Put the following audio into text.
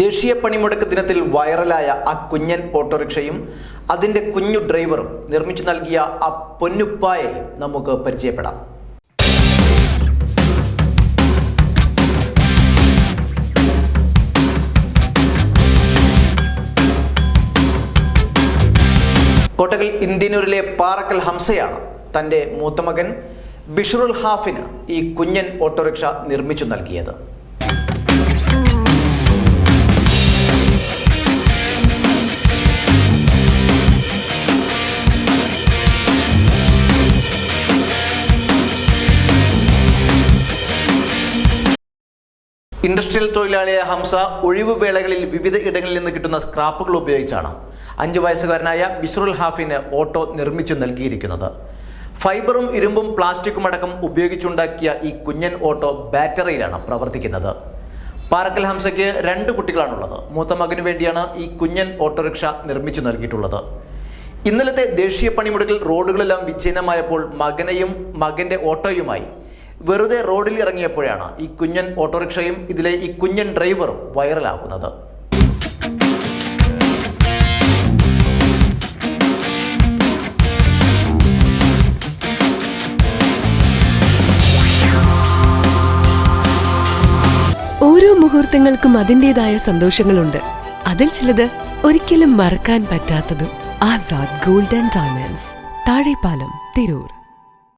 ദേശീയ പണിമുടക്ക് ദിനത്തിൽ വൈറലായ ആ കുഞ്ഞൻ ഓട്ടോറിക്ഷയും അതിൻ്റെ കുഞ്ഞു ഡ്രൈവറും നിർമ്മിച്ചു നൽകിയ ആ പൊന്നുപ്പായെ നമുക്ക് പരിചയപ്പെടാം. കോട്ടകൽ ഇന്ത്യനൂരിലെ പാറക്കൽ ഹംസയാണ് തൻ്റെ മൂത്ത മകൻ ബിഷ്റുൽ ഹാഫിന് ഈ കുഞ്ഞൻ ഓട്ടോറിക്ഷ നിർമ്മിച്ചു നൽകിയത്. ഇൻഡസ്ട്രിയൽ തൊഴിലാളിയായ ഹംസ ഒഴിവുവേളകളിൽ വിവിധ ഇടങ്ങളിൽ നിന്ന് കിട്ടുന്ന സ്ക്രാപ്പുകൾ ഉപയോഗിച്ചാണ് 5 വയസ്സുകാരനായ ബിഷ്റുൽ ഹാഫിന് ഓട്ടോ നിർമ്മിച്ചു നൽകിയിരിക്കുന്നത്. ഫൈബറും ഇരുമ്പും പ്ലാസ്റ്റിക്കും അടക്കം ഉപയോഗിച്ചുണ്ടാക്കിയ ഈ കുഞ്ഞൻ ഓട്ടോ ബാറ്ററിയിലാണ് പ്രവർത്തിക്കുന്നത്. പാറക്കൽ ഹംസയ്ക്ക് 2 കുട്ടികളാണുള്ളത്. മൂത്ത മകനു വേണ്ടിയാണ് ഈ കുഞ്ഞൻ ഓട്ടോറിക്ഷ നിർമ്മിച്ചു നൽകിയിട്ടുള്ളത്. ഇന്നലത്തെ ദേശീയ പണിമുടക്കിൽ റോഡുകളെല്ലാം വിച്ഛിന്നമായപ്പോൾ മകനെയും മകന്റെ ഓട്ടോയുമായി വെറുതെ റോഡിൽ ഇറങ്ങിയപ്പോഴാണ് ഈ കുഞ്ഞൻ ഓട്ടോറിക്ഷയും ഇതിലെ ഈ കുഞ്ഞൻ ഡ്രൈവറും വൈറലാകുന്നത്. ഓരോ മുഹൂർത്തങ്ങൾക്കും അതിൻ്റെതായ സന്തോഷങ്ങളുണ്ട്. അതിൽ ചിലത് ഒരിക്കലും മറക്കാൻ പറ്റാത്തതും. Azad gold and diamonds, Thazhepalam, Tirur.